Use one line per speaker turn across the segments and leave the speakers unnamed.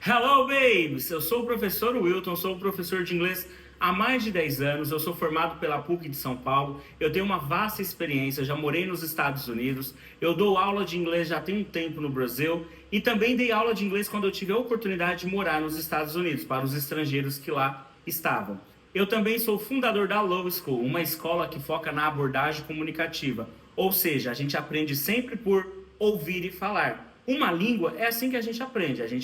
Hello, babes! Eu sou o professor Wilton, sou professor de inglês há mais de 10 anos, eu sou formado pela PUC de São Paulo, eu tenho uma vasta experiência, já morei nos Estados Unidos, eu dou aula de inglês já tem um tempo no Brasil e também dei aula de inglês quando eu tive a oportunidade de morar nos Estados Unidos, para os estrangeiros que lá estavam. Eu também sou fundador da Love School, uma escola que foca na abordagem comunicativa, ou seja, a gente aprende sempre por ouvir e falar. Uma língua é assim que a gente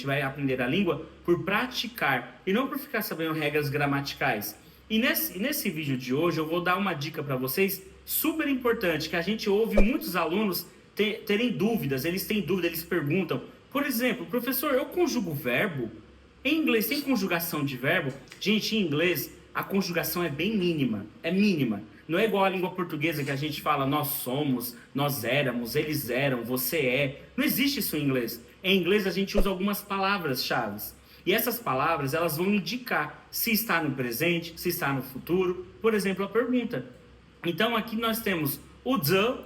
vai aprender a língua por praticar e não por ficar sabendo regras gramaticais. E nesse vídeo de hoje eu vou dar uma dica para vocês super importante, que a gente ouve muitos alunos terem dúvidas, eles têm dúvida, eles perguntam, por exemplo, professor, eu conjugo verbo? Em inglês tem conjugação de verbo? Gente, em inglês a conjugação é bem mínima, é mínima. Não é igual a língua portuguesa que a gente fala nós somos, nós éramos, eles eram, você é. Não existe isso em inglês. Em inglês a gente usa algumas palavras-chave. E essas palavras elas vão indicar se está no presente, se está no futuro. Por exemplo, a pergunta. Então aqui nós temos o do,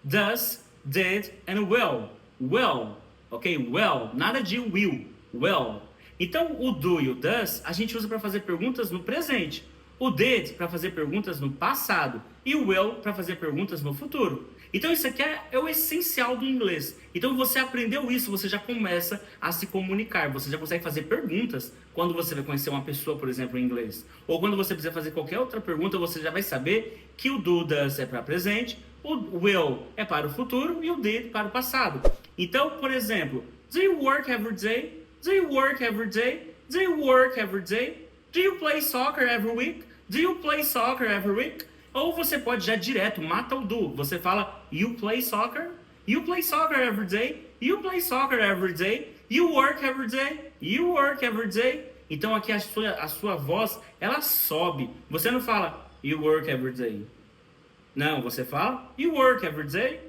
does, did and will. Will, ok? Well, nada de will, well. Então o do e o does a gente usa para fazer perguntas no presente. O did para fazer perguntas no passado e o will para fazer perguntas no futuro. Então isso aqui é o essencial do inglês. Então você aprendeu isso, você já começa a se comunicar, você já consegue fazer perguntas quando você vai conhecer uma pessoa, por exemplo, em inglês. Ou quando você precisa fazer qualquer outra pergunta, você já vai saber que o do, does é para presente, o will é para o futuro e o did para o passado. Então, por exemplo, do you work every day? Do you work every day? Do you work every day? Do you play soccer every week? Do you play soccer every week? Ou você pode já direto, mata o do. Você fala, you play soccer? You play soccer every day? You play soccer every day? You work every day? You work every day? Então aqui a sua voz, ela sobe. Você não fala, you work every day. Não, você fala, you work every day.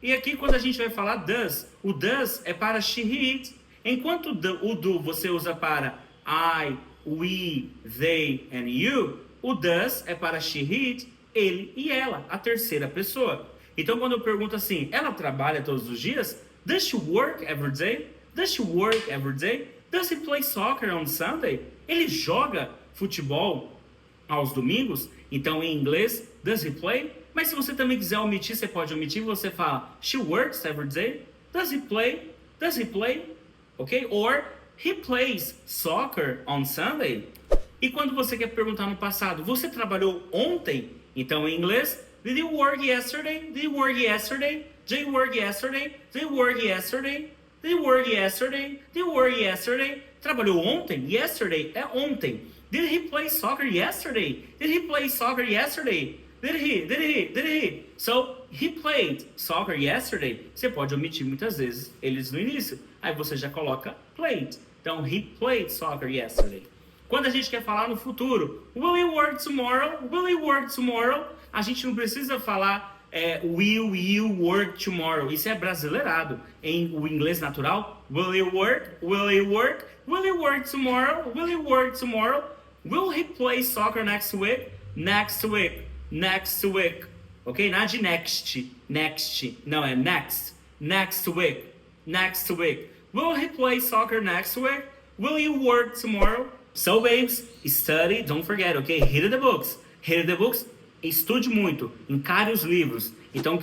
E aqui quando a gente vai falar does, o does é para she, he, it. Enquanto o do você usa para I, we, they and you, o does é para she, he, it, ele e ela, a terceira pessoa. Então quando eu pergunto assim, ela trabalha todos os dias? Does she work every day? Does she work every day? Does he play soccer on Sunday? Ele joga futebol aos domingos? Então em inglês, does he play? Mas se você também quiser omitir, você pode omitir, você fala, she works every day? Does he play? Does he play? Ok? Or he plays soccer on Sunday. E quando você quer perguntar no passado, você trabalhou ontem? Então em inglês, did you work yesterday? Did you work yesterday? Did you work yesterday? Did you work yesterday? Did you work yesterday? Did you work yesterday? Trabalhou ontem? Yesterday é ontem. Did he play soccer yesterday? Did he play soccer yesterday? Did he? So, he played soccer yesterday. Você pode omitir muitas vezes eles no início. Aí você já coloca played. Então, he played soccer yesterday. Quando a gente quer falar no futuro, will you work tomorrow? Will you work tomorrow? A gente não precisa falar will you work tomorrow. Isso é brasileirado. Em o inglês natural, will you work? Will you work? Will you work tomorrow? Will you work tomorrow? Will he play soccer next week? Next week. Next week. Ok? Nada de next. Next. Não, é next. Next week. Next week. Will he play soccer next week? Will you work tomorrow? So, babes, study, don't forget, ok? Read the books. Read the books. Estude muito. Encare os livros. Então,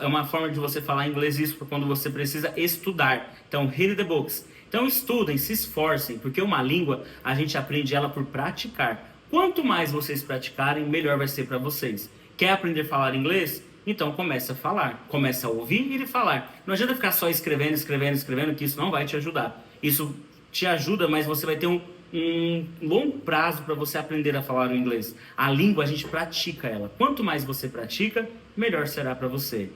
é uma forma de você falar inglês isso quando você precisa estudar. Então, read the books. Então, estudem, se esforcem, porque uma língua, a gente aprende ela por praticar. Quanto mais vocês praticarem, melhor vai ser para vocês. Quer aprender a falar inglês? Então comece a falar, comece a ouvir e falar. Não adianta ficar só escrevendo, que isso não vai te ajudar. Isso te ajuda, mas você vai ter um longo prazo para você aprender a falar o inglês. A língua, a gente pratica ela. Quanto mais você pratica, melhor será para você.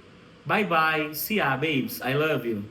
Bye bye, see ya, babes. I love you.